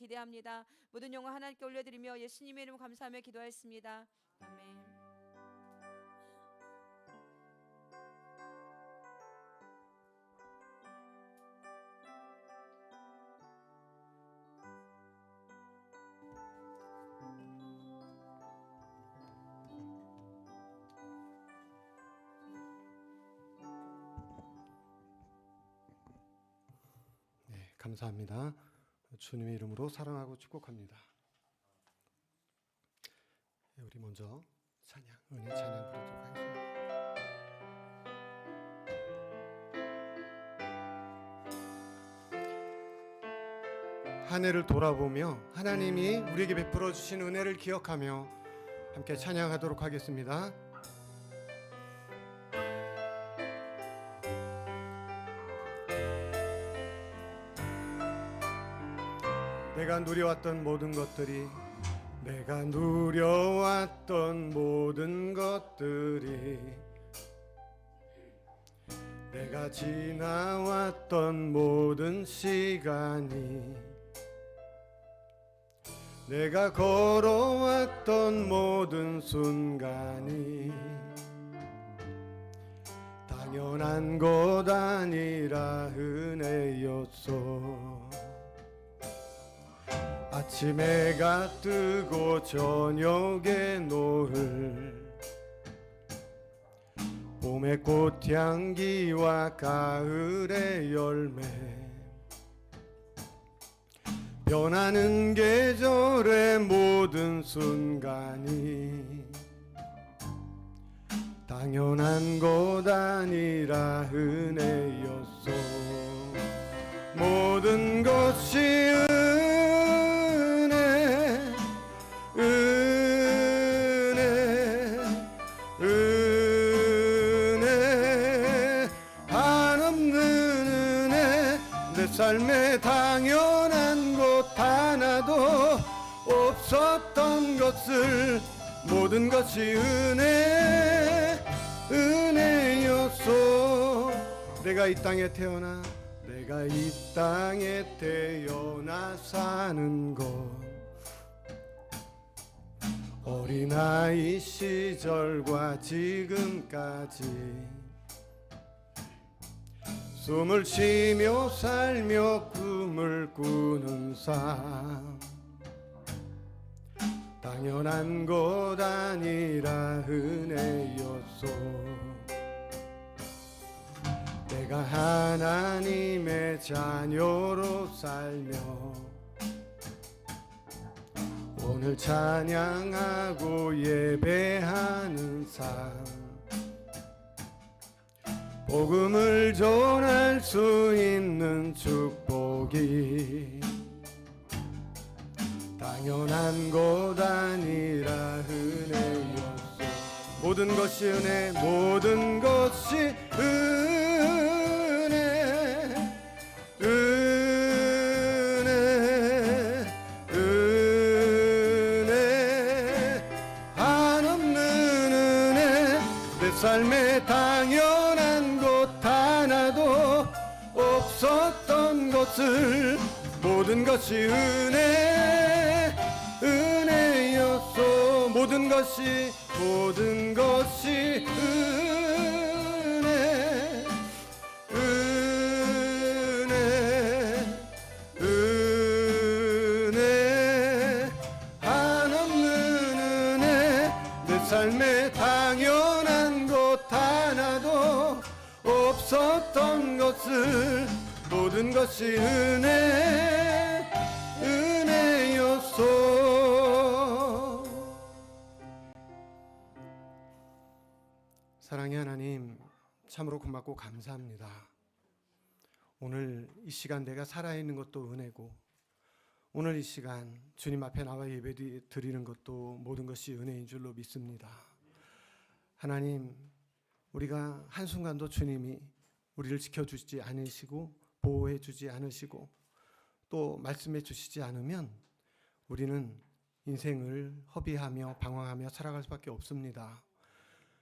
기대합니다. 모든 영광 하나님께 올려드리며 예수님의 이름 감사하며 기도하였습니다. 아멘. 감사합니다. 주님의 이름으로 사랑하고 축복합니다. 우리 먼저 찬양, 은혜 찬양 부르도록 하겠습니다. 한 해를 돌아보며 하나님이 우리에게 베풀어 주신 은혜를 기억하며 함께 찬양하도록 하겠습니다. 내가 누려왔던 모든 것들이 내가 지나왔던 모든 시간이 내가 걸어왔던 모든 순간이 당연한 것 아니라 은혜였소. 아침 해가 뜨고 저녁에 노을, 봄의 꽃향기와 가을의 열매, 변하는 계절의 모든 순간이 당연한 것 아니라 은혜였소. 모든 것이 은혜, 한없는 은혜, 내 삶에 당연한 것 하나도 없었던 것을 모든 것이 은혜였소. 내가 이 땅에 태어나 사는 것, 어린아이 시절과 지금까지 숨을 쉬며 살며 꿈을 꾸는 삶, 당연한 것 아니라 은혜였소. 내가 하나님의 자녀로 살며 오늘 찬양하고 예배하는 삶, 복음을 전할 수 있는 축복이 당연한 것 아니라 은혜였소. 모든 것이 은혜, 모든 것이 삶에 당연한 것 하나도 없었던 것을 모든 것이 은혜였소. 모든 것이 은혜, 한없는 은혜, 내 삶에 당연한 것 하나도 없었던 것을 모든 것이 은혜였소. 사랑의 하나님, 참으로 고맙고 감사합니다. 오늘 이 시간 내가 살아있는 것도 은혜고, 오늘 이 시간 주님 앞에 나와 예배 드리는 것도 모든 것이 은혜인 줄로 믿습니다. 하나님, 우리가 한순간도 주님이 우리를 지켜주지 않으시고 보호해 주지 않으시고 또 말씀해 주시지 않으면 우리는 인생을 허비하며 방황하며 살아갈 수밖에 없습니다.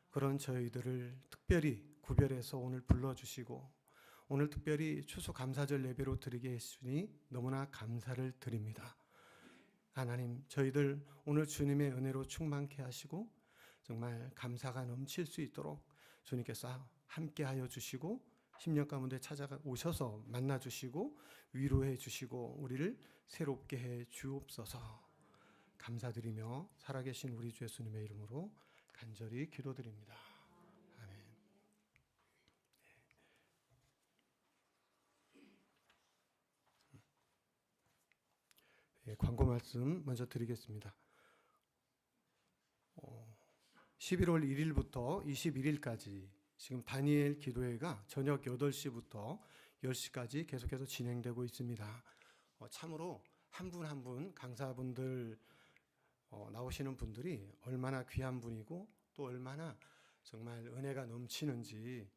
그런 저희들을 특별히 구별해서 오늘 불러주시고 오늘 특별히 추수감사절 예배로 드리게 했으니 너무나 감사를 드립니다. 하나님, 저희들 오늘 주님의 은혜로 충만케 하시고 정말 감사가 넘칠 수 있도록 주님께서 함께하여 주시고 10년 가운데 찾아오셔서 만나 주시고 위로해 주시고 우리를 새롭게 해 주옵소서. 감사드리며 살아계신 우리 주 예수님의 이름으로 간절히 기도드립니다. 아멘. 광고 말씀 먼저 드리겠습니다. 11월 1일부터 21일까지 지금 다니엘 기도회가 저녁 8시부터 10시까지 계속해서 진행되고 있습니다. 참으로 한 분 한 분 강사분들 나오시는 분들이 얼마나 귀한 분이고 또 얼마나 정말 은혜가 넘치는지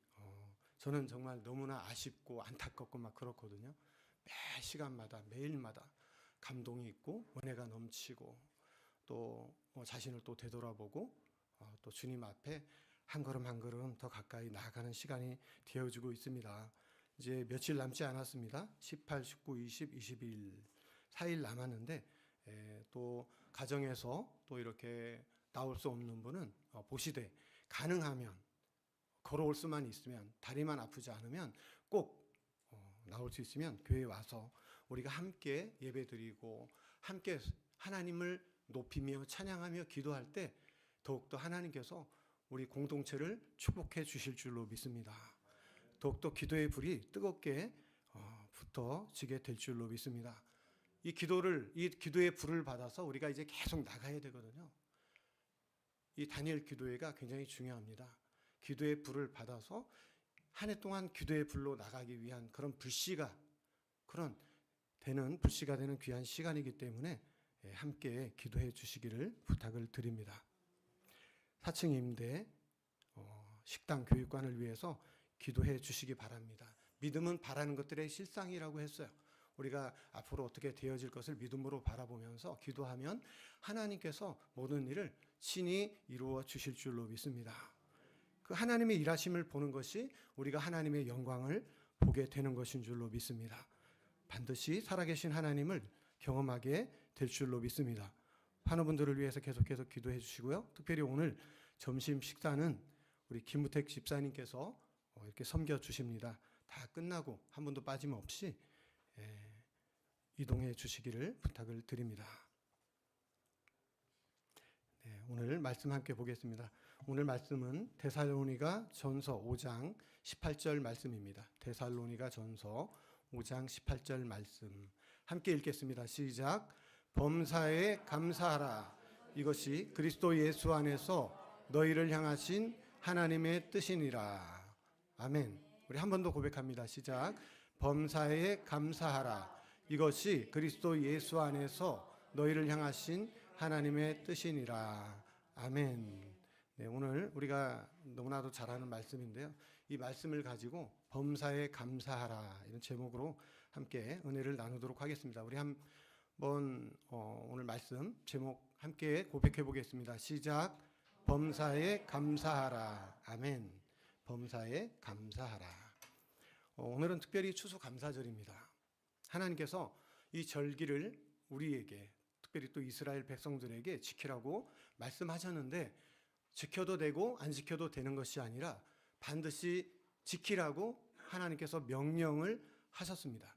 저는 정말 너무나 아쉽고 안타깝고 막 그렇거든요. 매 시간마다 매일마다 감동이 있고 은혜가 넘치고 또 자신을 또 되돌아보고 또 주님 앞에 한 걸음 한 걸음 더 가까이 나아가는 시간이 되어지고 있습니다. 이제 며칠 남지 않았습니다. 18, 19, 20, 21 4일 남았는데 또 가정에서 또 이렇게 나올 수 없는 분은 보시되 가능하면 걸어올 수만 있으면 다리만 아프지 않으면 꼭 나올 수 있으면 교회에 와서 우리가 함께 예배드리고 함께 하나님을 높이며 찬양하며 기도할 때 더욱더 하나님께서 우리 공동체를 축복해 주실 줄로 믿습니다. 더욱더 기도의 불이 뜨겁게 붙어지게 될 줄로 믿습니다. 이 기도의 불을 받아서 우리가 이제 계속 나가야 되거든요. 이 다니엘 기도회가 굉장히 중요합니다. 기도의 불을 받아서 한 해 동안 기도의 불로 나가기 위한 그런 불씨가 되는 귀한 시간이기 때문에 함께 기도해 주시기를 부탁을 드립니다. 4층 임대 식당 교육관을 위해서 기도해 주시기 바랍니다. 믿음은 바라는 것들의 실상이라고 했어요. 우리가 앞으로 어떻게 되어질 것을 믿음으로 바라보면서 기도하면 하나님께서 모든 일을 친히 이루어 주실 줄로 믿습니다. 그 하나님의 일하심을 보는 것이 우리가 하나님의 영광을 보게 되는 것인 줄로 믿습니다. 반드시 살아계신 하나님을 경험하게 될 줄로 믿습니다. 환우분들을 위해서 계속해서 기도해 주시고요. 특별히 오늘 점심 식사는 우리 김우택 집사님께서 이렇게 섬겨 주십니다. 다 끝나고 한 분도 빠짐없이 이동해 주시기를 부탁을 드립니다. 오늘 말씀 함께 보겠습니다. 오늘 말씀은 데살로니가 전서 5장 18절 말씀입니다. 데살로니가 전서 5장 18절 말씀 함께 읽겠습니다. 시작. 범사에 감사하라. 이것이 그리스도 예수 안에서 너희를 향하신 하나님의 뜻이니라. 아멘. 우리 한 번 더 고백합니다. 시작. 범사에 감사하라. 이것이 그리스도 예수 안에서 너희를 향하신 하나님의 뜻이니라. 아멘. 네, 오늘 우리가 너무나도 잘 아는 말씀인데요. 이 말씀을 가지고 범사에 감사하라 이런 제목으로 함께 은혜를 나누도록 하겠습니다. 우리 한번 오늘 말씀 제목 함께 고백해 보겠습니다. 시작. 범사에 감사하라. 아멘. 범사에 감사하라. 오늘은 특별히 추수감사절입니다. 하나님께서 이 절기를 우리에게 특별히 또 이스라엘 백성들에게 지키라고 말씀하셨는데 지켜도 되고 안 지켜도 되는 것이 아니라 반드시 지키라고 하나님께서 명령을 하셨습니다.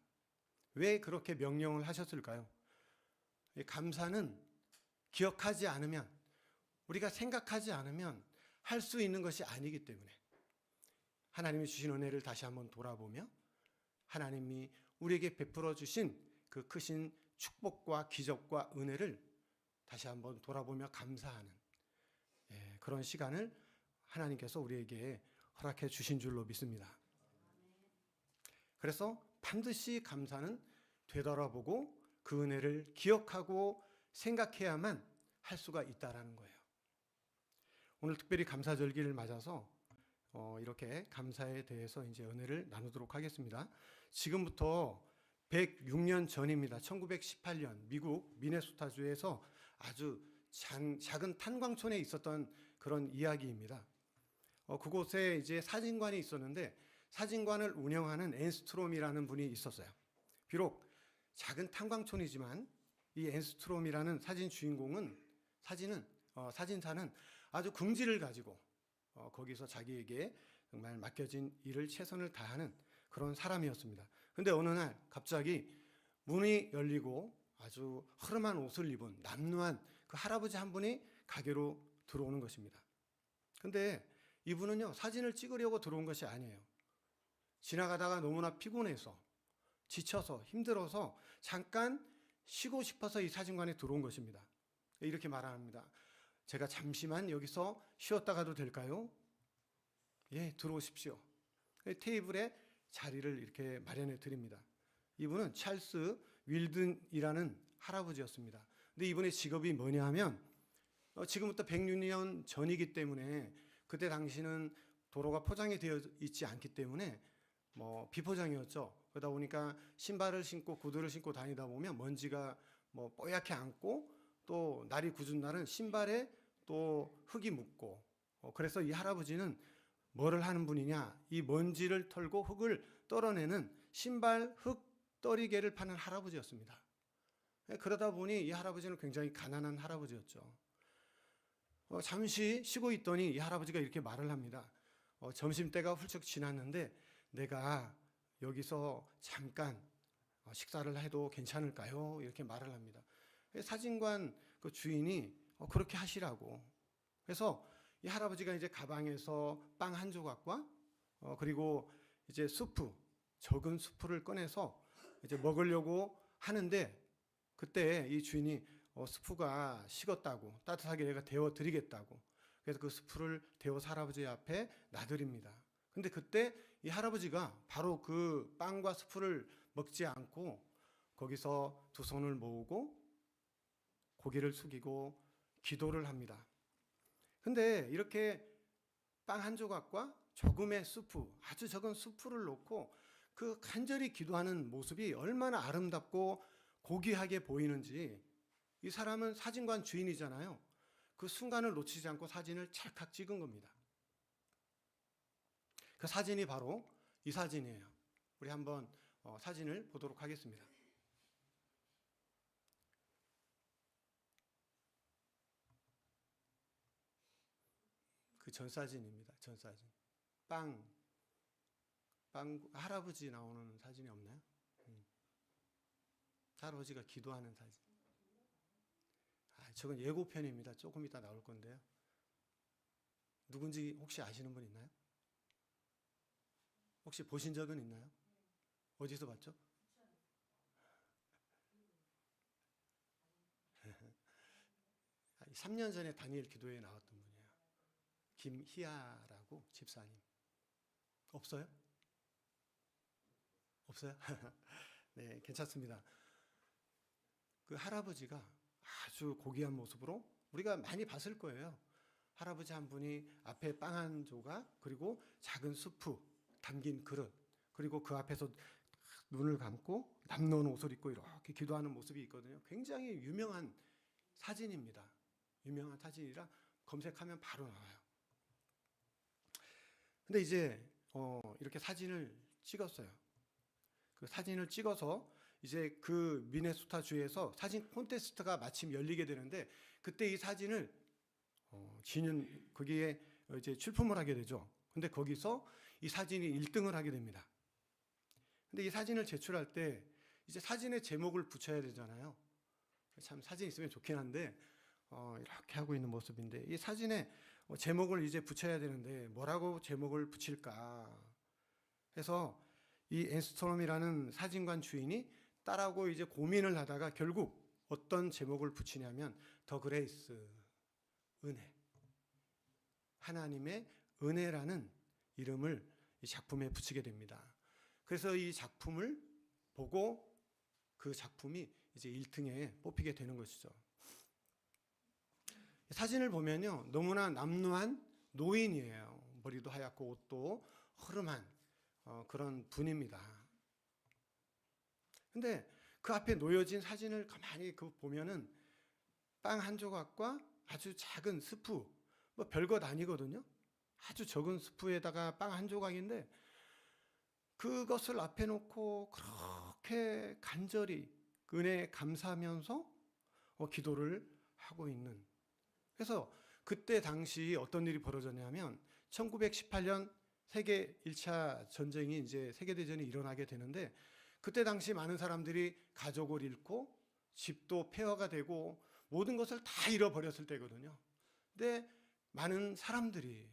왜 그렇게 명령을 하셨을까요? 감사는 기억하지 않으면 우리가 생각하지 않으면 할 수 있는 것이 아니기 때문에 하나님이 주신 은혜를 다시 한번 돌아보며 하나님이 우리에게 베풀어 주신 그 크신 축복과 기적과 은혜를 다시 한번 돌아보며 감사하는 그런 시간을 하나님께서 우리에게 허락해 주신 줄로 믿습니다. 그래서 반드시 감사는 되돌아보고 그 은혜를 기억하고 생각해야만 할 수가 있다라는 거예요. 오늘 특별히 감사절기를 맞아서 이렇게 감사에 대해서 이제 은혜를 나누도록 하겠습니다. 지금부터 106년 전입니다. 1918년 미국 미네소타주에서 아주 작은 탄광촌에 있었던 그런 이야기입니다. 그곳에 이제 사진관이 있었는데 사진관을 운영하는 앤스트롬이라는 분이 있었어요. 비록 작은 탄광촌이지만 이 엔스트롬이라는 사진 주인공은 사진사는 아주 긍지를 가지고 거기서 자기에게 정말 맡겨진 일을 최선을 다하는 그런 사람이었습니다. 근데 어느 날 갑자기 문이 열리고 아주 허름한 옷을 입은 남루한 그 할아버지 한 분이 가게로 들어오는 것입니다. 근데 이분은요, 사진을 찍으려고 들어온 것이 아니에요. 지나가다가 너무나 피곤해서 지쳐서 힘들어서 잠깐 쉬고 싶어서 이 사진관에 들어온 것입니다. 이렇게 말합니다. 제가 잠시만 여기서 쉬었다 가도 될까요? 예, 들어오십시오. 테이블에 자리를 이렇게 마련해 드립니다. 이분은 찰스 윌든이라는 할아버지였습니다. 근데 이분의 직업이 뭐냐 하면 지금부터 106년 전이기 때문에 그때 당시는 도로가 포장이 되어 있지 않기 때문에 비포장이었죠. 그러다 보니까 신발을 신고 구두를 신고 다니다 보면 먼지가 뽀얗게 앉고 또 날이 굳은 날은 신발에 또 흙이 묻고 그래서 이 할아버지는 뭐를 하는 분이냐, 이 먼지를 털고 흙을 떨어내는 신발 흙 떨이개를 파는 할아버지였습니다. 그러다 보니 이 할아버지는 굉장히 가난한 할아버지였죠. 잠시 쉬고 있더니 이 할아버지가 이렇게 말을 합니다. 점심때가 훌쩍 지났는데 내가 여기서 잠깐 식사를 해도 괜찮을까요? 이렇게 말을 합니다. 사진관 그 주인이 그렇게 하시라고. 그래서 이 할아버지가 이제 가방에서 빵 한 조각과 그리고 이제 수프, 적은 수프를 꺼내서 이제 먹으려고 하는데 그때 이 주인이 수프가 식었다고, 따뜻하게 내가 데워 드리겠다고. 그래서 그 수프를 데워서 할아버지 앞에 놔드립니다. 근데 그때 이 할아버지가 바로 그 빵과 수프를 먹지 않고 거기서 두 손을 모으고 고개를 숙이고 기도를 합니다. 근데 이렇게 빵 한 조각과 조금의 수프, 아주 적은 수프를 놓고 그 간절히 기도하는 모습이 얼마나 아름답고 고귀하게 보이는지 이 사람은 사진관 주인이잖아요. 그 순간을 놓치지 않고 사진을 찰칵 찍은 겁니다. 그 사진이 바로 이 사진이에요. 우리 한번 사진을 보도록 하겠습니다. 그 전 사진입니다. 전 사진. 빵 할아버지 나오는 사진이 없나요? 할아버지가 기도하는 사진. 저건 예고편입니다. 조금 이따 나올 건데요. 누군지 혹시 아시는 분 있나요? 혹시 보신 적은 있나요? 어디서 봤죠? 3년 전에 다니엘 기도회에 나왔던 분이에요. 김희아라고 집사님. 없어요? 없어요? 네, 괜찮습니다. 그 할아버지가 아주 고귀한 모습으로 우리가 많이 봤을 거예요. 할아버지 한 분이 앞에 빵 한 조각, 그리고 작은 수프 담긴 그릇, 그리고 그 앞에서 눈을 감고 남노는 옷을 입고 이렇게 기도하는 모습이 있거든요. 굉장히 유명한 사진입니다. 유명한 사진이라 검색하면 바로 나와요. 근데 이제 이렇게 사진을 찍었어요. 그 사진을 찍어서 이제 그 미네소타 주에서 사진 콘테스트가 마침 열리게 되는데 그때 이 사진을 거기에 이제 출품을 하게 되죠. 근데 거기서 이 사진이 1등을 하게 됩니다. 근데 이 사진을 제출할 때 이제 사진에 제목을 붙여야 되잖아요. 참 사진 있으면 좋긴 한데 이렇게 하고 있는 모습인데 이 사진에 제목을 이제 붙여야 되는데 뭐라고 제목을 붙일까 해서 이 엔스트롬이라는 사진관 주인이 딸하고 이제 고민을 하다가 결국 어떤 제목을 붙이냐면 더 그레이스, 은혜, 하나님의 은혜라는 이름을 이 작품에 붙이게 됩니다. 그래서 이 작품을 보고 그 작품이 이제 1등에 뽑히게 되는 것이죠. 사진을 보면요, 너무나 남루한 노인이에요. 머리도 하얗고 옷도 허름한 그런 분입니다. 근데 그 앞에 놓여진 사진을 가만히 보면은 빵 한 조각과 아주 작은 스프, 뭐 별것 아니거든요. 아주 적은 스프에다가 빵 한 조각인데 그것을 앞에 놓고 그렇게 간절히 은혜에 감사하면서 기도를 하고 있는. 그래서 그때 당시 어떤 일이 벌어졌냐면 1918년 세계 1차 전쟁이 이제 세계대전이 일어나게 되는데, 그때 당시 많은 사람들이 가족을 잃고 집도 폐허가 되고 모든 것을 다 잃어버렸을 때거든요. 근데 많은 사람들이,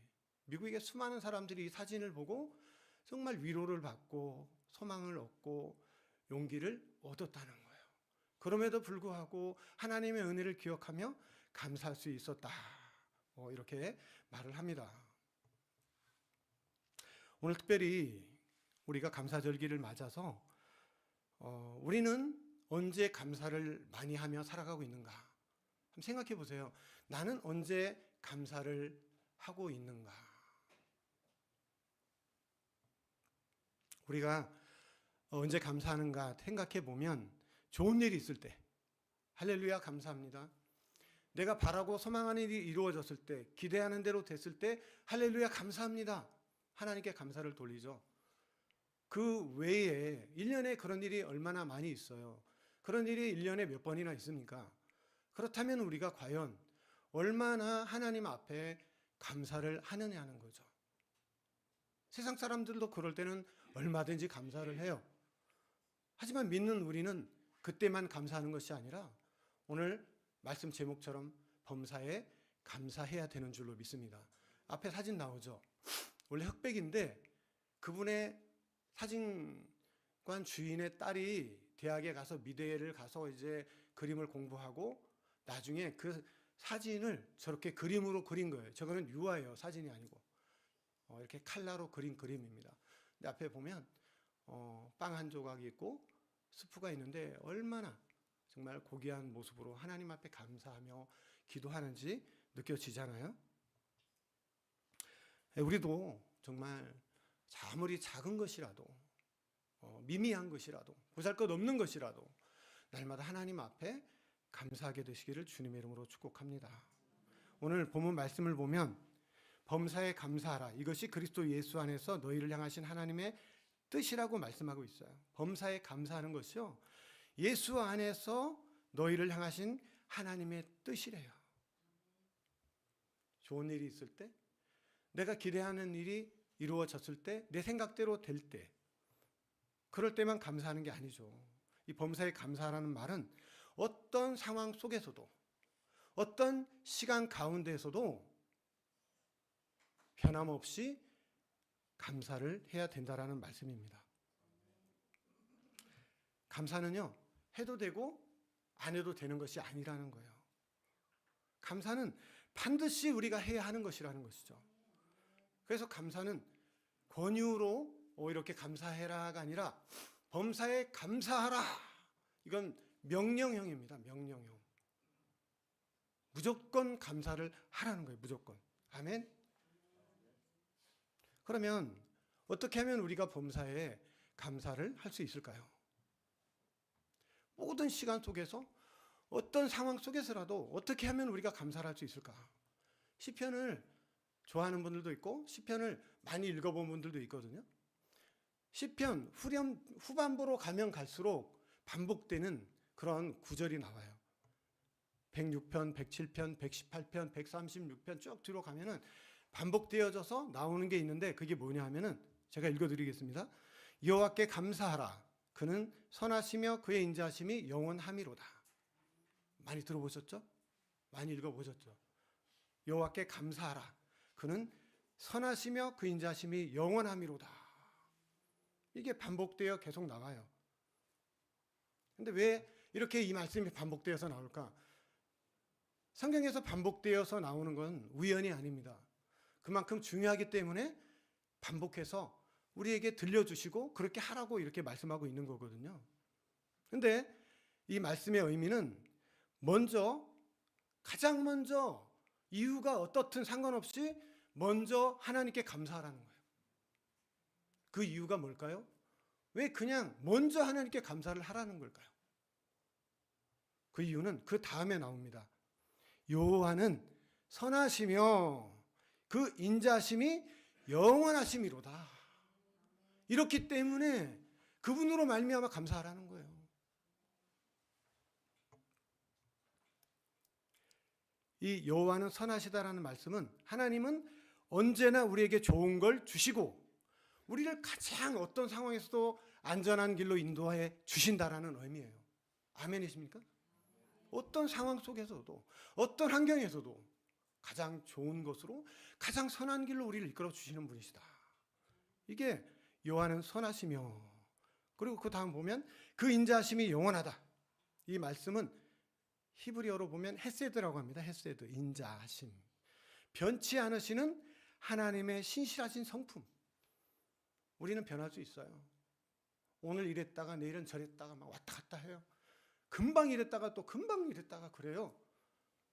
미국의 수많은 사람들이 이 사진을 보고 정말 위로를 받고 소망을 얻고 용기를 얻었다는 거예요. 그럼에도 불구하고 하나님의 은혜를 기억하며 감사할 수 있었다, 이렇게 말을 합니다. 오늘 특별히 우리가 감사절기를 맞아서 우리는 언제 감사를 많이 하며 살아가고 있는가 한번 생각해 보세요. 나는 언제 감사를 하고 있는가? 우리가 언제 감사하는가 생각해 보면, 좋은 일이 있을 때 할렐루야 감사합니다. 내가 바라고 소망하는 일이 이루어졌을 때, 기대하는 대로 됐을 때 할렐루야 감사합니다. 하나님께 감사를 돌리죠. 그 외에 1년에 그런 일이 얼마나 많이 있어요. 그런 일이 1년에 몇 번이나 있습니까? 그렇다면 우리가 과연 얼마나 하나님 앞에 감사를 하느냐는 거죠. 세상 사람들도 그럴 때는 얼마든지 감사를 해요. 하지만 믿는 우리는 그때만 감사하는 것이 아니라 오늘 말씀 제목처럼 범사에 감사해야 되는 줄로 믿습니다. 앞에 사진 나오죠. 원래 흑백인데 그분의 사진관 주인의 딸이 대학에 가서 미대를 가서 이제 그림을 공부하고 나중에 그 사진을 저렇게 그림으로 그린 거예요. 저거는 유화예요. 사진이 아니고. 이렇게 칼라로 그린 그림입니다. 근데 앞에 보면 빵 한 조각이 있고 스프가 있는데 얼마나 정말 고귀한 모습으로 하나님 앞에 감사하며 기도하는지 느껴지잖아요. 우리도 정말 아무리 작은 것이라도 미미한 것이라도 보잘것없는 것이라도 날마다 하나님 앞에 감사하게 되시기를 주님의 이름으로 축복합니다. 오늘 본문 말씀을 보면 범사에 감사하라, 이것이 그리스도 예수 안에서 너희를 향하신 하나님의 뜻이라고 말씀하고 있어요. 범사에 감사하는 것이요, 예수 안에서 너희를 향하신 하나님의 뜻이래요. 좋은 일이 있을 때, 내가 기대하는 일이 이루어졌을 때, 내 생각대로 될 때, 그럴 때만 감사하는 게 아니죠. 이 범사에 감사하라는 말은 어떤 상황 속에서도, 어떤 시간 가운데에서도 변함없이 감사를 해야 된다라는 말씀입니다. 감사는요, 해도 되고 안 해도 되는 것이 아니라는 거예요. 감사는 반드시 우리가 해야 하는 것이라는 것이죠. 그래서 감사는 권유로 이렇게 감사해라가 아니라 범사에 감사하라, 이건 명령형입니다. 명령형. 무조건 감사를 하라는 거예요. 무조건. 아멘. 그러면 어떻게 하면 우리가 범사에 감사를 할 수 있을까요? 모든 시간 속에서, 어떤 상황 속에서라도 어떻게 하면 우리가 감사를 할 수 있을까? 시편을 좋아하는 분들도 있고 시편을 많이 읽어본 분들도 있거든요. 시편 후반부로 가면 갈수록 반복되는 그런 구절이 나와요. 106편, 107편, 118편, 136편 쭉 뒤로 가면은 반복되어져서 나오는 게 있는데, 그게 뭐냐 하면은 제가 읽어드리겠습니다. 여호와께 감사하라, 그는 선하시며 그의 인자하심이 영원함이로다. 많이 들어보셨죠? 많이 읽어보셨죠? 여호와께 감사하라, 그는 선하시며 그 인자하심이 영원함이로다. 이게 반복되어 계속 나와요. 근데 왜 이렇게 이 말씀이 반복되어서 나올까? 성경에서 반복되어서 나오는 건 우연이 아닙니다. 그만큼 중요하기 때문에 반복해서 우리에게 들려주시고 그렇게 하라고 이렇게 말씀하고 있는 거거든요. 근데 이 말씀의 의미는 가장 먼저 이유가 어떻든 상관없이 먼저 하나님께 감사하라는 거예요. 그 이유가 뭘까요? 왜 그냥 먼저 하나님께 감사를 하라는 걸까요? 그 이유는 그 다음에 나옵니다. 여호와는 선하시며 그 인자심이 영원하심이로다. 이렇기 때문에 그분으로 말미암아 감사하라는 거예요. 이 여호와는 선하시다라는 말씀은 하나님은 언제나 우리에게 좋은 걸 주시고 우리를 가장 어떤 상황에서도 안전한 길로 인도해 주신다라는 의미예요. 아멘이십니까? 어떤 상황 속에서도 어떤 환경에서도 가장 좋은 것으로 가장 선한 길로 우리를 이끌어 주시는 분이시다. 이게 여호와는 선하시며, 그리고 그 다음 보면 그 인자하심이 영원하다. 이 말씀은 히브리어로 보면 헤세드라고 합니다. 헤세드, 인자하심. 변치 않으시는 하나님의 신실하신 성품. 우리는 변할 수 있어요. 오늘 이랬다가 내일은 저랬다가 막 왔다 갔다 해요. 금방 이랬다가 또 금방 이랬다가 그래요.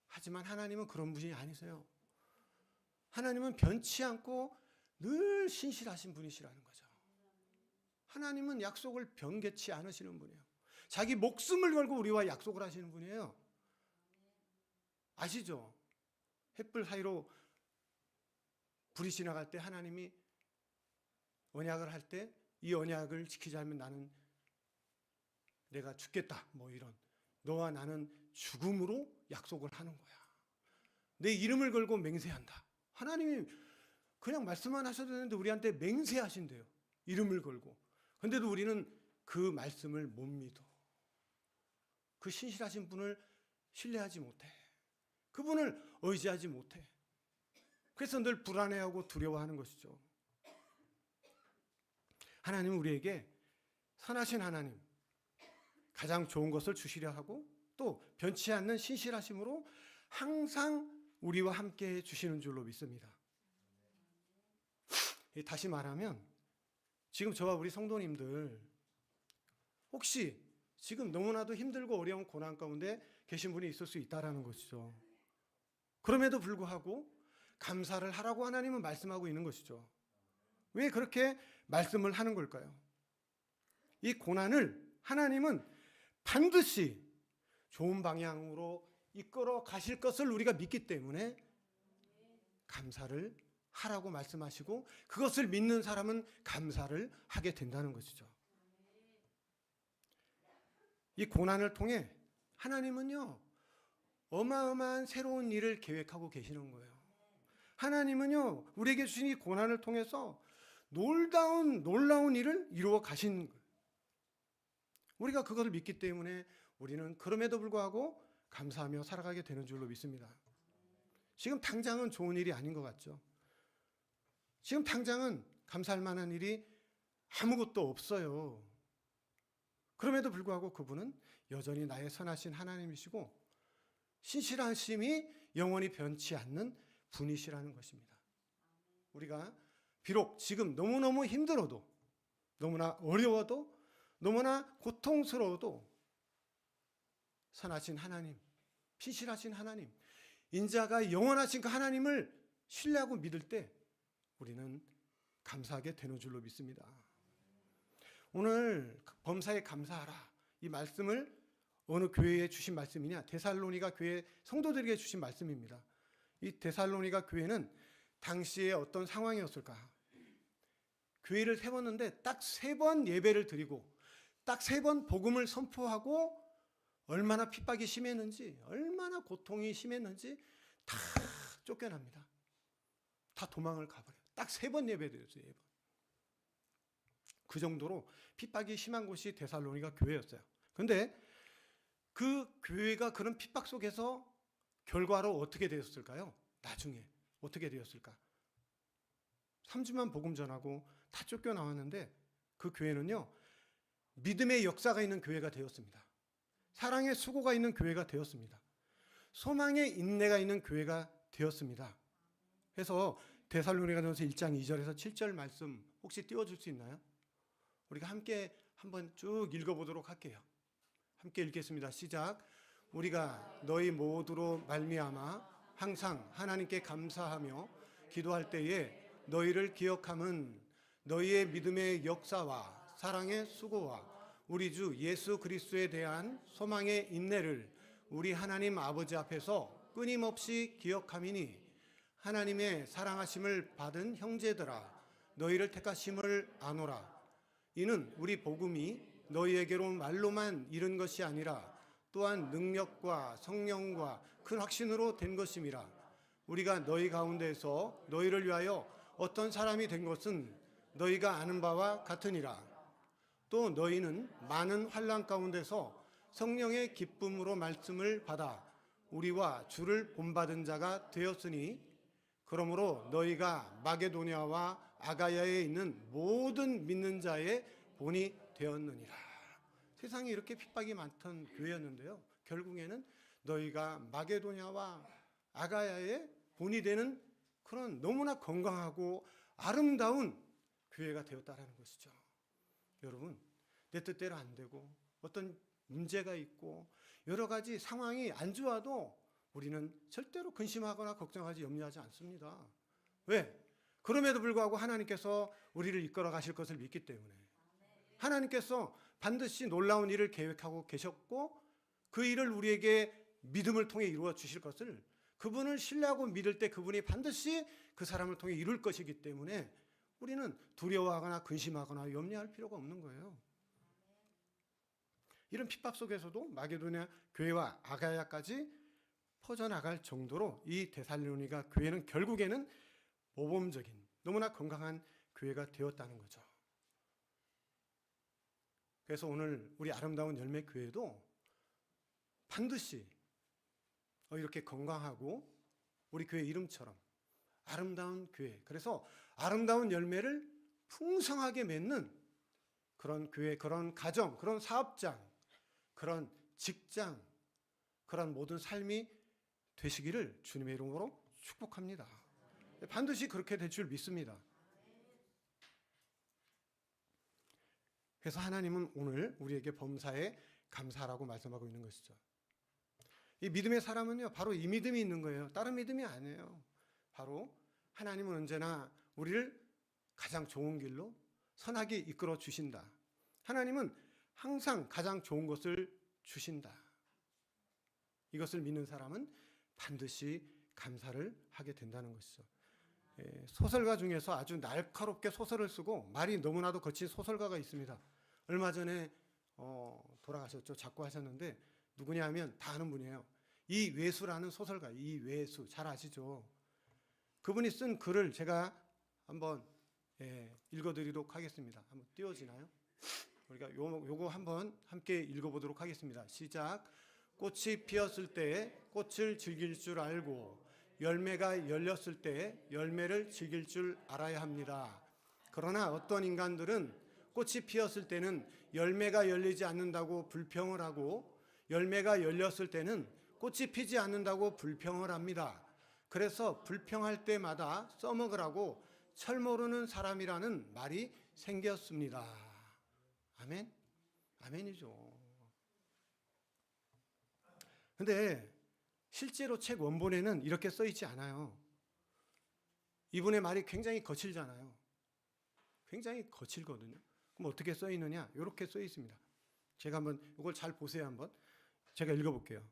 하지만 하나님은 그런 분이 아니세요. 하나님은 변치 않고 늘 신실하신 분이시라는 거죠. 하나님은 약속을 변개치 않으시는 분이에요. 자기 목숨을 걸고 우리와 약속을 하시는 분이에요. 아시죠? 횃불 사이로 불이 지나갈 때 하나님이 언약을 할 때 이 언약을 지키지 않으면 나는 내가 죽겠다, 뭐 이런, 너와 나는 죽음으로 약속을 하는 거야. 내 이름을 걸고 맹세한다. 하나님이 그냥 말씀만 하셔도 되는데 우리한테 맹세하신대요. 이름을 걸고. 근데도 우리는 그 말씀을 못 믿어. 그 신실하신 분을 신뢰하지 못해. 그분을 의지하지 못해. 그래서 늘 불안해하고 두려워하는 것이죠. 하나님은 우리에게 선하신 하나님, 가장 좋은 것을 주시려 하고 또 변치 않는 신실하심으로 항상 우리와 함께 해 주시는 줄로 믿습니다. 다시 말하면 지금 저와 우리 성도님들 혹시 지금 너무나도 힘들고 어려운 고난 가운데 계신 분이 있을 수 있다라는 것이죠. 그럼에도 불구하고 감사를 하라고 하나님은 말씀하고 있는 것이죠. 왜 그렇게 말씀을 하는 걸까요? 이 고난을 하나님은 반드시 좋은 방향으로 이끌어 가실 것을 우리가 믿기 때문에 감사를 하라고 말씀하시고 그것을 믿는 사람은 감사를 하게 된다는 것이죠. 이 고난을 통해 하나님은요, 어마어마한 새로운 일을 계획하고 계시는 거예요. 하나님은요, 우리에게 주신 이 고난을 통해서 놀라운 일을 이루어 가시는 거예요. 우리가 그것을 믿기 때문에 우리는 그럼에도 불구하고 감사하며 살아가게 되는 줄로 믿습니다. 지금 당장은 좋은 일이 아닌 것 같죠? 지금 당장은 감사할 만한 일이 아무것도 없어요. 그럼에도 불구하고 그분은 여전히 나의 선하신 하나님이시고 신실하심이 영원히 변치 않는 분이시라는 것입니다. 우리가 비록 지금 너무너무 힘들어도, 너무나 어려워도, 너무나 고통스러워도 선하신 하나님, 신실하신 하나님, 인자가 영원하신 그 하나님을 신뢰하고 믿을 때 우리는 감사하게 되는 줄로 믿습니다. 오늘 범사에 감사하라, 이 말씀을 어느 교회에 주신 말씀이냐? 데살로니가 교회 성도들에게 주신 말씀입니다. 이 데살로니가 교회는 당시에 어떤 상황이었을까? 교회를 세웠는데 딱 3번 예배를 드리고 딱 3번 복음을 선포하고 얼마나 핍박이 심했는지, 얼마나 고통이 심했는지 다 쫓겨납니다. 다 도망을 가버려요. 딱 3번 예배드렸어요. 3번. 그 정도로 핍박이 심한 곳이 데살로니가 교회였어요. 그런데 그 교회가 그런 핍박 속에서 결과로 어떻게 되었을까요? 나중에 어떻게 되었을까? 3주만 복음 전하고 다 쫓겨나왔는데 그 교회는요, 믿음의 역사가 있는 교회가 되었습니다. 사랑의 수고가 있는 교회가 되었습니다. 소망의 인내가 있는 교회가 되었습니다. 그래서 데살로니가전서 1장 2절에서 7절 말씀 혹시 띄워줄 수 있나요? 우리가 함께 한번 쭉 읽어보도록 할게요. 함께 읽겠습니다. 시작. 우리가 너희 모두로 말미암아 항상 하나님께 감사하며 기도할 때에 너희를 기억함은 너희의 믿음의 역사와 사랑의 수고와 우리 주 예수 그리스도에 대한 소망의 인내를 우리 하나님 아버지 앞에서 끊임없이 기억함이니 하나님의 사랑하심을 받은 형제들아 너희를 택하심을 아노라. 이는 우리 복음이 너희에게로 말로만 이른 것이 아니라 또한 능력과 성령과 큰 확신으로 된 것임이라. 우리가 너희 가운데서 너희를 위하여 어떤 사람이 된 것은 너희가 아는 바와 같으니라. 또 너희는 많은 환난 가운데서 성령의 기쁨으로 말씀을 받아 우리와 주를 본받은 자가 되었으니, 그러므로 너희가 마게도냐와 아가야에 있는 모든 믿는 자의 본이 되었느니라. 세상에 이렇게 핍박이 많던 교회였는데요, 결국에는 너희가 마게도냐와 아가야의 본이 되는 그런 너무나 건강하고 아름다운 교회가 되었다라는 것이죠. 여러분, 내 뜻대로 안 되고 어떤 문제가 있고 여러 가지 상황이 안 좋아도 우리는 절대로 근심하거나 걱정하지 염려하지 않습니다. 왜? 그럼에도 불구하고 하나님께서 우리를 이끌어 가실 것을 믿기 때문에. 하나님께서 반드시 놀라운 일을 계획하고 계셨고 그 일을 우리에게 믿음을 통해 이루어 주실 것을, 그분을 신뢰하고 믿을 때 그분이 반드시 그 사람을 통해 이룰 것이기 때문에 우리는 두려워하거나 근심하거나 염려할 필요가 없는 거예요. 이런 핍박 속에서도 마게도냐 교회와 아가야까지 퍼져나갈 정도로 이 데살로니가 교회는 결국에는 모범적인 너무나 건강한 교회가 되었다는 거죠. 그래서 오늘 우리 아름다운 열매 교회도 반드시 이렇게 건강하고 우리 교회 이름처럼 아름다운 교회, 그래서 아름다운 열매를 풍성하게 맺는 그런 교회, 그런 가정, 그런 사업장, 그런 직장, 그런 모든 삶이 되시기를 주님의 이름으로 축복합니다. 반드시 그렇게 될 줄 믿습니다. 그래서 하나님은 오늘 우리에게 범사에 감사라고 말씀하고 있는 것이죠. 이 믿음의 사람은요, 바로 이 믿음이 있는 거예요. 다른 믿음이 아니에요. 바로 하나님은 언제나 우리를 가장 좋은 길로 선하게 이끌어 주신다. 하나님은 항상 가장 좋은 것을 주신다. 이것을 믿는 사람은 반드시 감사를 하게 된다는 것이죠. 소설가 중에서 아주 날카롭게 소설을 쓰고 말이 너무나도 거친 소설가가 있습니다. 얼마 전에 돌아가셨죠. 작고하셨는데 누구냐 하면 다 아는 분이에요. 이외수라는 소설가, 이외수 잘 아시죠? 그분이 쓴 글을 제가 한번 읽어드리도록 하겠습니다. 한번 띄워지나요? 우리가 요거 한번 함께 읽어보도록 하겠습니다. 시작. 꽃이 피었을 때 꽃을 즐길 줄 알고 열매가 열렸을 때 열매를 즐길 줄 알아야 합니다. 그러나 어떤 인간들은 꽃이 피었을 때는 열매가 열리지 않는다고 불평을 하고 열매가 열렸을 때는 꽃이 피지 않는다고 불평을 합니다. 그래서 불평할 때마다 써먹으라고 철 모르는 사람이라는 말이 생겼습니다. 아멘? 아멘이죠. 근데 실제로 책 원본에는 이렇게 써 있지 않아요. 이분의 말이 굉장히 거칠잖아요. 굉장히 거칠거든요. 그럼 어떻게 써 있느냐? 이렇게 써 있습니다. 제가 한번 이걸 잘 보세요. 한번 제가 읽어볼게요.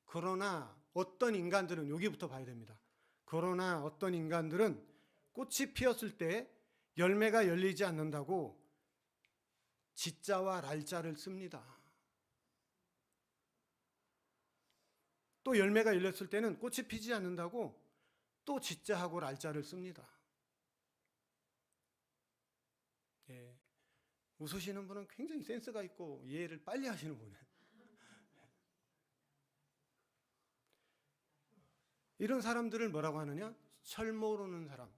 그러나 어떤 인간들은, 여기부터 봐야 됩니다. 그러나 어떤 인간들은 꽃이 피었을 때 열매가 열리지 않는다고 지자와 랄자를 씁니다. 또 열매가 열렸을 때는 꽃이 피지 않는다고 또 지자하고 랄자를 씁니다. 웃으시는 분은 굉장히 센스가 있고 이해를 빨리 하시는 분이에요. 이런 사람들을 뭐라고 하느냐? 철 모르는 사람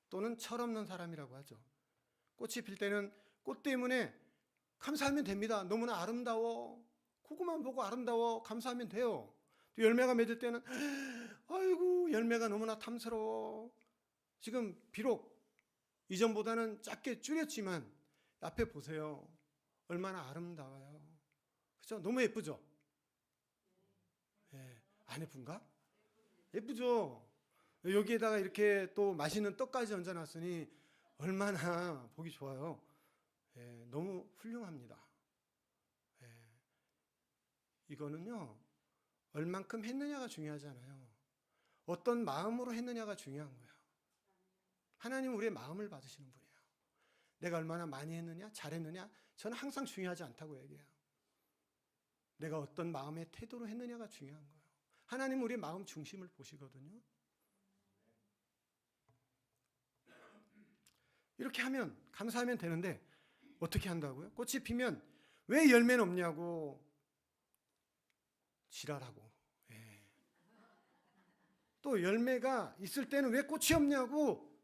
또는 철없는 사람이라고 하죠. 꽃이 필 때는 꽃 때문에 감사하면 됩니다. 너무나 아름다워. 그것만 보고 아름다워. 감사하면 돼요. 또 열매가 맺을 때는 아이고 열매가 너무나 탐스러워. 지금 비록 이전보다는 작게 줄였지만 앞에 보세요. 얼마나 아름다워요. 그렇죠? 너무 예쁘죠? 안 예쁜가? 예쁘죠? 여기에다가 이렇게 또 맛있는 떡까지 얹어놨으니 얼마나 보기 좋아요. 너무 훌륭합니다. 이거는요, 얼만큼 했느냐가 중요하잖아요. 어떤 마음으로 했느냐가 중요한 거예요. 하나님은 우리의 마음을 받으시는 분이에요. 내가 얼마나 많이 했느냐, 잘했느냐, 저는 항상 중요하지 않다고 얘기해요. 내가 어떤 마음의 태도로 했느냐가 중요한 거예요. 하나님은 우리의 마음 중심을 보시거든요. 이렇게 하면 감사하면 되는데 어떻게 한다고요? 꽃이 피면 왜 열매는 없냐고 지랄하고, 예. 또 열매가 있을 때는 왜 꽃이 없냐고,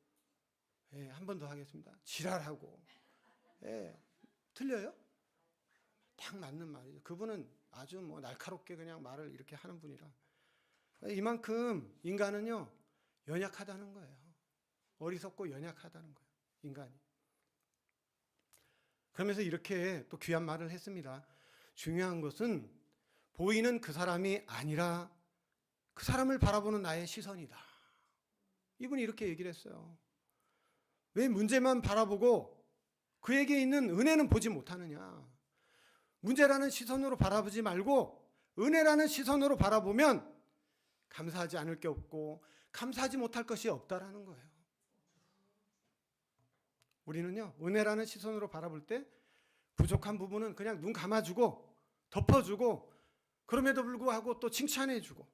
예, 한 번 더 하겠습니다. 지랄하고, 예. 틀려요? 딱 맞는 말이죠. 그분은 아주 뭐 날카롭게 그냥 말을 이렇게 하는 분이라. 이만큼 인간은요 연약하다는 거예요. 어리석고 연약하다는 거예요, 인간이. 그러면서 이렇게 또 귀한 말을 했습니다. 중요한 것은 보이는 그 사람이 아니라 그 사람을 바라보는 나의 시선이다. 이분이 이렇게 얘기를 했어요. 왜 문제만 바라보고 그에게 있는 은혜는 보지 못하느냐. 문제라는 시선으로 바라보지 말고 은혜라는 시선으로 바라보면 감사하지 않을 게 없고 감사하지 못할 것이 없다라는 거예요. 우리는요 은혜라는 시선으로 바라볼 때 부족한 부분은 그냥 눈 감아주고 덮어주고, 그럼에도 불구하고 또 칭찬해주고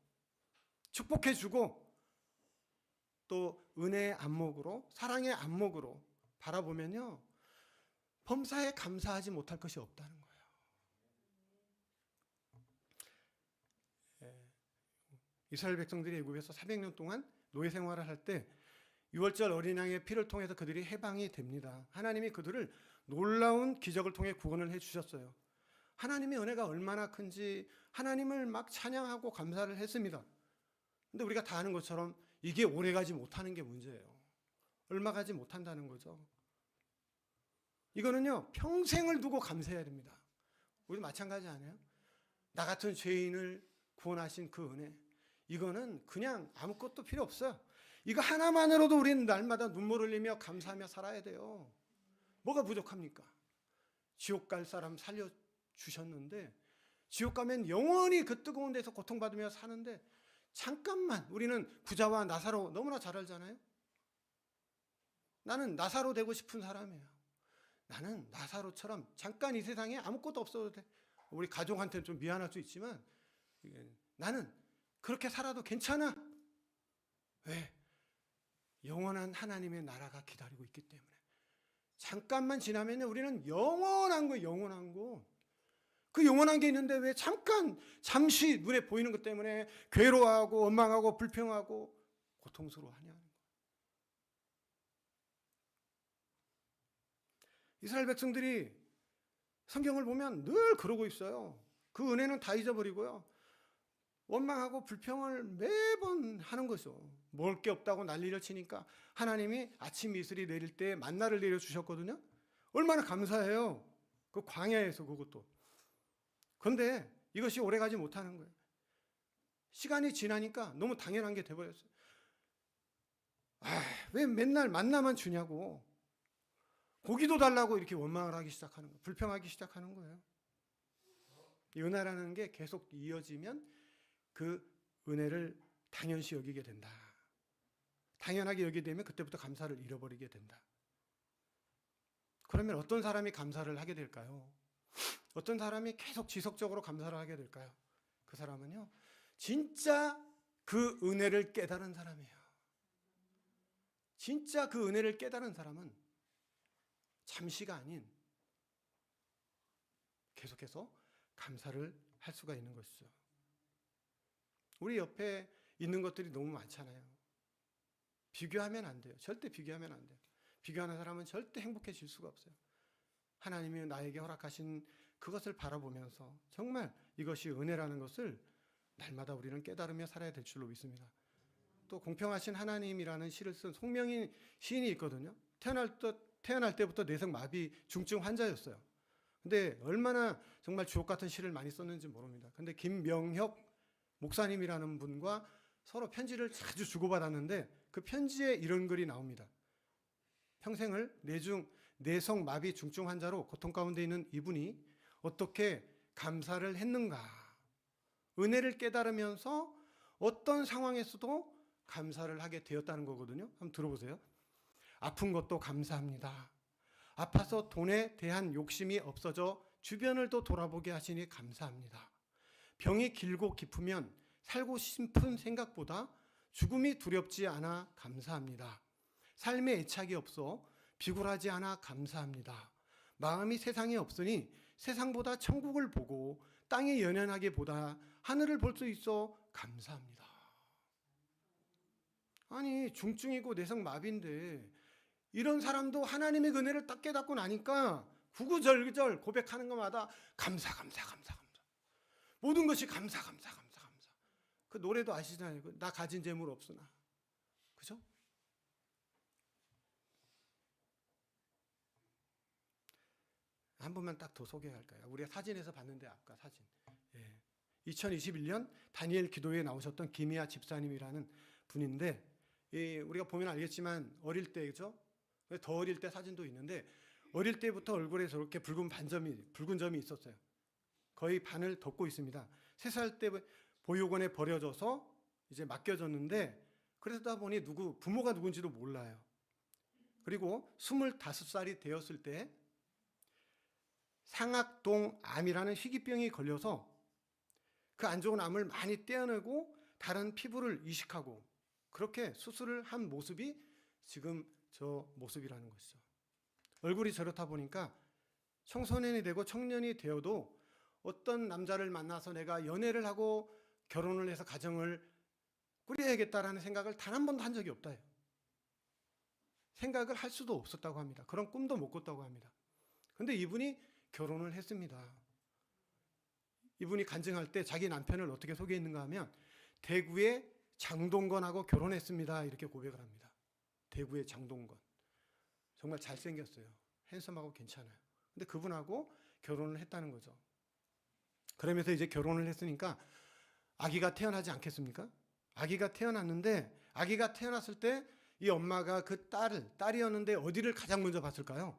축복해주고 또 은혜의 안목으로, 사랑의 안목으로 바라보면요 범사에 감사하지 못할 것이 없다는 거예요. 이스라엘 백성들이 애굽에서 400년 동안 노예 생활을 할 때 유월절 어린 양의 피를 통해서 그들이 해방이 됩니다. 하나님이 그들을 놀라운 기적을 통해 구원을 해주셨어요. 하나님의 은혜가 얼마나 큰지 하나님을 막 찬양하고 감사를 했습니다. 근데 우리가 다 아는 것처럼 이게 오래가지 못하는 게 문제예요. 얼마 가지 못한다는 거죠. 이거는요 평생을 두고 감사해야 됩니다. 우리 마찬가지 아니에요? 나 같은 죄인을 구원하신 그 은혜, 이거는 그냥 아무것도 필요 없어요. 이거 하나만으로도 우리는 날마다 눈물 흘리며 감사하며 살아야 돼요. 뭐가 부족합니까? 지옥 갈 사람 살려주셨는데 지옥 가면 영원히 그 뜨거운 데서 고통받으며 사는데 잠깐만, 우리는 부자와 나사로 너무나 잘 알잖아요. 나는 나사로 되고 싶은 사람이에요. 나는 나사로처럼 잠깐 이 세상에 아무것도 없어도 돼. 우리 가족한테는 좀 미안할 수 있지만 나는 그렇게 살아도 괜찮아. 왜? 영원한 하나님의 나라가 기다리고 있기 때문에. 잠깐만 지나면 우리는 영원한 거, 영원한 거. 그 영원한 게 있는데 왜 잠시 눈에 보이는 것 때문에 괴로워하고 원망하고 불평하고 고통스러워하냐는 거예요. 이스라엘 백성들이 성경을 보면 늘 그러고 있어요. 그 은혜는 다 잊어버리고요. 원망하고 불평을 매번 하는 거죠. 먹을 게 없다고 난리를 치니까 하나님이 아침 이슬이 내릴 때 만나를 내려주셨거든요. 얼마나 감사해요. 그 광야에서 그것도. 그런데 이것이 오래가지 못하는 거예요. 시간이 지나니까 너무 당연한 게 돼버렸어요. 왜 맨날 만나만 주냐고. 고기도 달라고 이렇게 원망을 하기 시작하는 거예요. 불평하기 시작하는 거예요. 이 은혜라는 게 계속 이어지면 그 은혜를 당연시 여기게 된다. 당연하게 여기게 되면 그때부터 감사를 잃어버리게 된다. 그러면 어떤 사람이 감사를 하게 될까요? 어떤 사람이 계속 지속적으로 감사를 하게 될까요? 그 사람은요, 진짜 그 은혜를 깨달은 사람이에요. 진짜 그 은혜를 깨달은 사람은 잠시가 아닌 계속해서 감사를 할 수가 있는 것이죠. 우리 옆에 있는 것들이 너무 많잖아요. 비교하면 안 돼요. 절대 비교하면 안 돼요. 비교하는 사람은 절대 행복해질 수가 없어요. 하나님이 나에게 허락하신 그것을 바라보면서 정말 이것이 은혜라는 것을 날마다 우리는 깨달으며 살아야 될 줄로 믿습니다. 또 공평하신 하나님이라는 시를 쓴 송명인 시인이 있거든요. 태어날 때부터 뇌성마비 중증 환자였어요. 근데 얼마나 정말 주옥 같은 시를 많이 썼는지 모릅니다. 근데 김명혁 목사님이라는 분과 서로 편지를 자주 주고받았는데 그 편지에 이런 글이 나옵니다. 평생을 뇌성마비 중증 환자로 고통 가운데 있는 이분이 어떻게 감사를 했는가. 은혜를 깨달으면서 어떤 상황에서도 감사를 하게 되었다는 거거든요. 한번 들어보세요. 아픈 것도 감사합니다. 아파서 돈에 대한 욕심이 없어져 주변을 또 돌아보게 하시니 감사합니다. 병이 길고 깊으면 살고 싶은 생각보다 죽음이 두렵지 않아 감사합니다. 삶에 애착이 없어 비굴하지 않아 감사합니다. 마음이 세상에 없으니 세상보다 천국을 보고 땅에 연연하게 보다 하늘을 볼 수 있어 감사합니다. 아니, 중증이고 내성 마비인데 이런 사람도 하나님의 은혜를 딱 깨닫고 나니까 구구절절 고백하는 것마다 감사. 모든 것이 감사. 그 노래도 아시잖아요. 나 가진 재물 없으나. 그죠? 한 번만 딱 더 소개할까요? 우리가 사진에서 봤는데 아까 사진. 2021년 다니엘 기도회에 나오셨던 김희아 집사님이라는 분인데 우리가 보면 알겠지만 어릴 때죠. 더 어릴 때 사진도 있는데 어릴 때부터 얼굴에 저렇게 붉은 점이 있었어요. 거의 반을 덮고 있습니다. 3살 때 보육원에 버려져서 이제 맡겨졌는데 그러다 보니 부모가 누군지도 몰라요. 그리고 25살이 되었을 때 상악동 암이라는 희귀병이 걸려서 그 안 좋은 암을 많이 떼어내고 다른 피부를 이식하고 그렇게 수술을 한 모습이 지금 저 모습이라는 것이죠. 얼굴이 저렇다 보니까 청소년이 되고 청년이 되어도 어떤 남자를 만나서 내가 연애를 하고 결혼을 해서 가정을 꾸려야겠다라는 생각을 단 한 번도 한 적이 없다 해요. 생각을 할 수도 없었다고 합니다. 그런 꿈도 못 꿨다고 합니다. 그런데 이분이 결혼을 했습니다. 이분이 간증할 때 자기 남편을 어떻게 소개했는가 하면 대구의 장동건하고 결혼했습니다. 이렇게 고백을 합니다. 대구의 장동건. 정말 잘생겼어요. 핸섬하고 괜찮아요. 근데 그분하고 결혼을 했다는 거죠. 그러면서 이제 결혼을 했으니까 아기가 태어나지 않겠습니까? 아기가 태어났는데 아기가 태어났을 때 이 엄마가 그 딸이었는데 어디를 가장 먼저 봤을까요?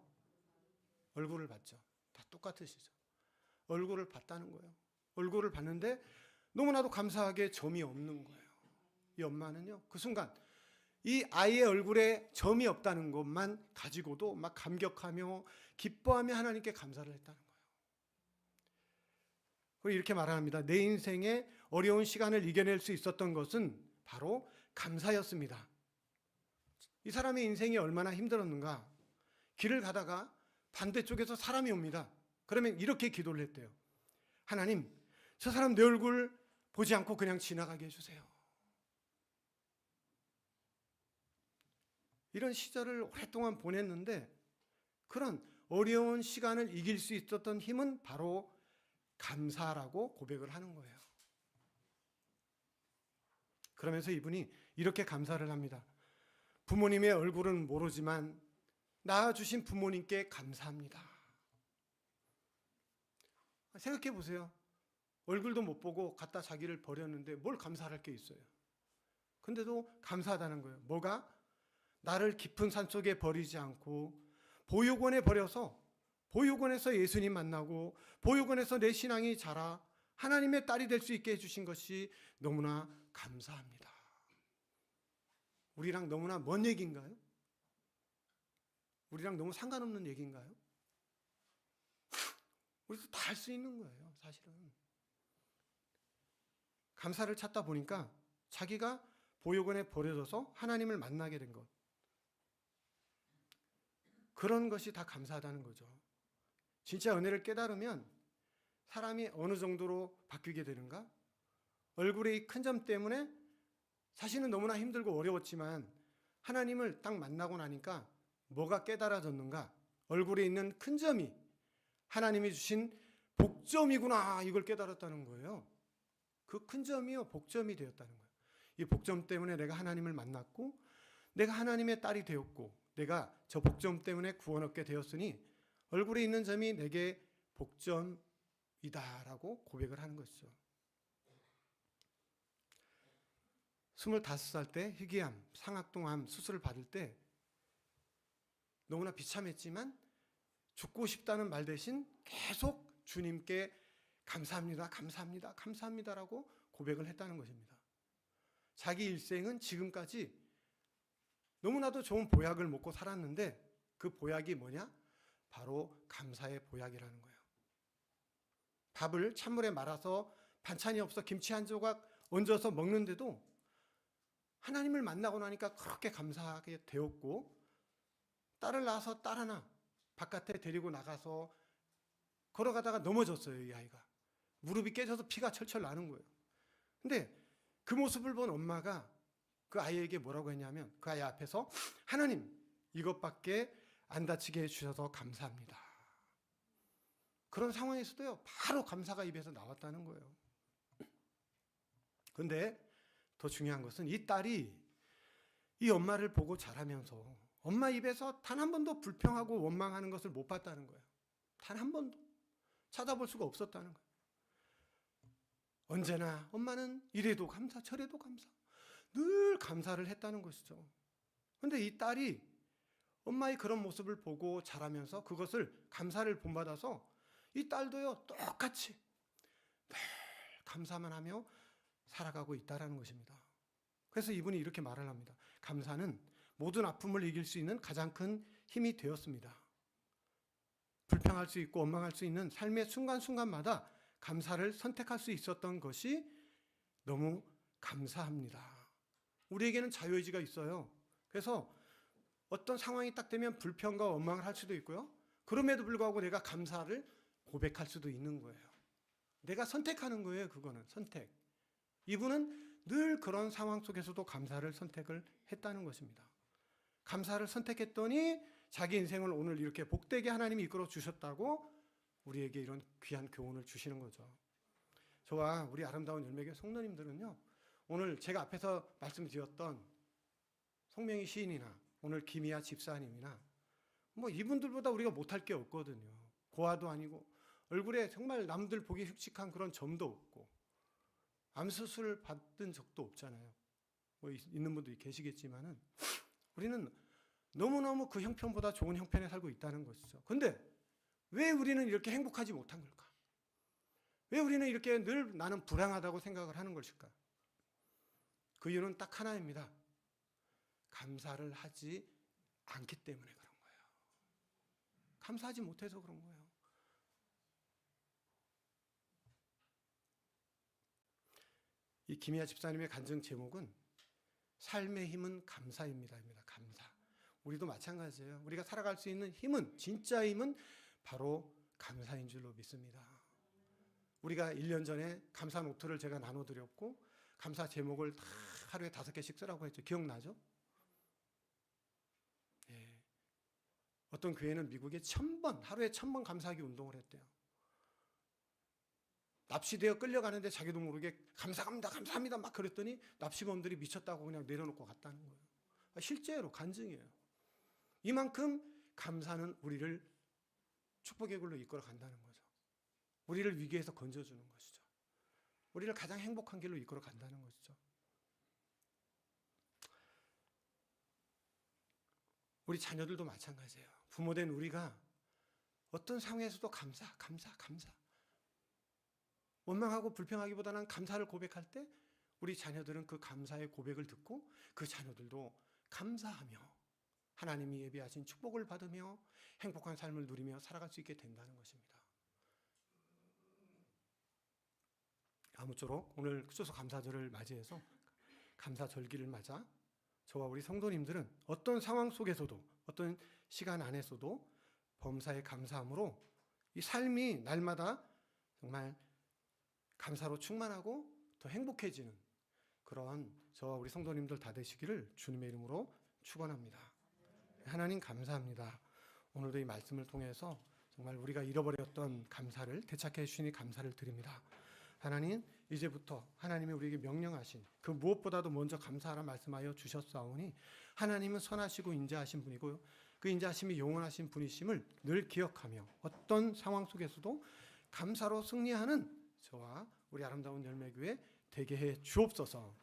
얼굴을 봤죠. 다 똑같으시죠. 얼굴을 봤다는 거예요. 얼굴을 봤는데 너무나도 감사하게 점이 없는 거예요. 이 엄마는요, 그 순간 이 아이의 얼굴에 점이 없다는 것만 가지고도 막 감격하며 기뻐하며 하나님께 감사를 했다는 거예요. 그리고 이렇게 말합니다. 내 인생의 어려운 시간을 이겨낼 수 있었던 것은 바로 감사였습니다. 이 사람의 인생이 얼마나 힘들었는가. 길을 가다가 반대쪽에서 사람이 옵니다. 그러면 이렇게 기도를 했대요. 하나님, 저 사람 내 얼굴 보지 않고 그냥 지나가게 해주세요. 이런 시절을 오랫동안 보냈는데 그런 어려운 시간을 이길 수 있었던 힘은 바로 감사라고 고백을 하는 거예요. 그러면서 이분이 이렇게 감사를 합니다. 부모님의 얼굴은 모르지만 낳아주신 부모님께 감사합니다. 생각해 보세요. 얼굴도 못 보고 갖다 자기를 버렸는데 뭘 감사할 게 있어요. 근데도 감사하다는 거예요. 뭐가? 나를 깊은 산속에 버리지 않고 보육원에 버려서 보육원에서 예수님 만나고 보육원에서 내 신앙이 자라 하나님의 딸이 될 수 있게 해주신 것이 너무나 감사합니다. 우리랑 너무나 먼 얘기인가요? 우리랑 너무 상관없는 얘기인가요? 우리도 다 할 수 있는 거예요, 사실은. 감사를 찾다 보니까 자기가 보육원에 버려져서 하나님을 만나게 된 것. 그런 것이 다 감사하다는 거죠. 진짜 은혜를 깨달으면 사람이 어느 정도로 바뀌게 되는가? 얼굴의 이 큰 점 때문에 사실은 너무나 힘들고 어려웠지만 하나님을 딱 만나고 나니까 뭐가 깨달아졌는가? 얼굴에 있는 큰 점이 하나님이 주신 복점이구나, 이걸 깨달았다는 거예요. 그 큰 점이요, 복점이 되었다는 거예요. 이 복점 때문에 내가 하나님을 만났고 내가 하나님의 딸이 되었고 내가 저 복점 때문에 구원 얻게 되었으니 얼굴에 있는 점이 내게 복점이다라고 고백을 하는 것이죠. 25살 때 희귀암, 상악동암 수술을 받을 때 너무나 비참했지만 죽고 싶다는 말 대신 계속 주님께 감사합니다, 감사합니다, 감사합니다라고 고백을 했다는 것입니다. 자기 일생은 지금까지 너무나도 좋은 보약을 먹고 살았는데 그 보약이 뭐냐? 바로 감사의 보약이라는 거예요. 밥을 찬물에 말아서 반찬이 없어 김치 한 조각 얹어서 먹는데도 하나님을 만나고 나니까 그렇게 감사하게 되었고, 딸을 낳아서 딸 하나 바깥에 데리고 나가서 걸어가다가 넘어졌어요. 이 아이가 무릎이 깨져서 피가 철철 나는 거예요. 근데 그 모습을 본 엄마가 그 아이에게 뭐라고 했냐면, 그 아이 앞에서 하나님, 이것밖에 안 다치게 해주셔서 감사합니다. 그런 상황에서도요, 바로 감사가 입에서 나왔다는 거예요. 근데 더 중요한 것은 이 딸이 이 엄마를 보고 자라면서 엄마 입에서 단 한 번도 불평하고 원망하는 것을 못 봤다는 거예요. 단 한 번도 찾아볼 수가 없었다는 거예요. 언제나 엄마는 이래도 감사, 저래도 감사, 늘 감사를 했다는 것이죠. 그런데 이 딸이 엄마의 그런 모습을 보고 자라면서 그것을 감사를 본받아서 이 딸도요, 똑같이 늘 감사만 하며 살아가고 있다는 것입니다. 그래서 이분이 이렇게 말을 합니다. 감사는 모든 아픔을 이길 수 있는 가장 큰 힘이 되었습니다. 불평할 수 있고 원망할 수 있는 삶의 순간순간마다 감사를 선택할 수 있었던 것이 너무 감사합니다. 우리에게는 자유의지가 있어요. 그래서 어떤 상황이 딱 되면 불평과 원망을 할 수도 있고요. 그럼에도 불구하고 내가 감사를 고백할 수도 있는 거예요. 내가 선택하는 거예요. 그거는 선택. 이분은 늘 그런 상황 속에서도 감사를 선택을 했다는 것입니다. 감사를 선택했더니 자기 인생을 오늘 이렇게 복되게 하나님이 이끌어 주셨다고 우리에게 이런 귀한 교훈을 주시는 거죠. 저와 우리 아름다운 열매교회 성도님들은요, 오늘 제가 앞에서 말씀드렸던 송명희 시인이나 오늘 김희아 집사님이나 뭐 이분들보다 우리가 못할 게 없거든요. 고아도 아니고 얼굴에 정말 남들 보기 흉측한 그런 점도 없고 암수술 받은 적도 없잖아요. 뭐 있는 분도 계시겠지만은 우리는 너무너무 그 형편보다 좋은 형편에 살고 있다는 것이죠. 근데 왜 우리는 이렇게 행복하지 못한 걸까? 왜 우리는 이렇게 늘 나는 불행하다고 생각을 하는 것일까? 그 이유는 딱 하나입니다. 감사를 하지 않기 때문에 그런 거예요. 감사하지 못해서 그런 거예요. 이 김희아 집사님의 간증 제목은 삶의 힘은 감사입니다. 감사. 우리도 마찬가지예요. 우리가 살아갈 수 있는 힘은, 진짜 힘은 바로 감사인 줄로 믿습니다. 우리가 1년 전에 감사 노트를 제가 나눠드렸고 감사 제목을 다 하루에 5개씩 쓰라고 했죠. 기억나죠? 예. 어떤 교회는 미국에 1000번, 하루에 1000번 감사하기 운동을 했대요. 납치되어 끌려가는데 자기도 모르게 감사합니다, 감사합니다 막 그랬더니 납치범들이 미쳤다고 그냥 내려놓고 갔다는 거예요. 실제로 간증이에요. 이만큼 감사는 우리를 축복의 길로 이끌어 간다는 거죠. 우리를 위기에서 건져주는 것이죠. 우리를 가장 행복한 길로 이끌어 간다는 것이죠. 우리 자녀들도 마찬가지예요. 부모된 우리가 어떤 상황에서도 감사. 원망하고 불평하기보다는 감사를 고백할 때 우리 자녀들은 그 감사의 고백을 듣고 그 자녀들도 감사하며 하나님이 예비하신 축복을 받으며 행복한 삶을 누리며 살아갈 수 있게 된다는 것입니다. 아무쪼록 오늘 추수 감사절을 맞이해서 감사절기를 맞아 저와 우리 성도님들은 어떤 상황 속에서도 어떤 시간 안에서도 범사에 감사함으로 이 삶이 날마다 정말 감사로 충만하고 더 행복해지는 그런 저와 우리 성도님들 다 되시기를 주님의 이름으로 축원합니다. 하나님 감사합니다. 오늘도 이 말씀을 통해서 정말 우리가 잃어버렸던 감사를 되찾게 해주시니 감사를 드립니다. 하나님, 이제부터 하나님이 우리에게 명령하신 그 무엇보다도 먼저 감사하라 말씀하여 주셨사오니 하나님은 선하시고 인자하신 분이고 그 인자하심이 영원하신 분이심을 늘 기억하며 어떤 상황 속에서도 감사로 승리하는 저와 우리 아름다운 열매교회 되게 해 주옵소서.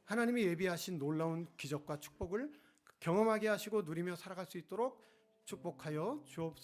하나님이 예비하신 놀라운 기적과 축복을 경험하게 하시고 누리며 살아갈 수 있도록 축복하여 주옵소서.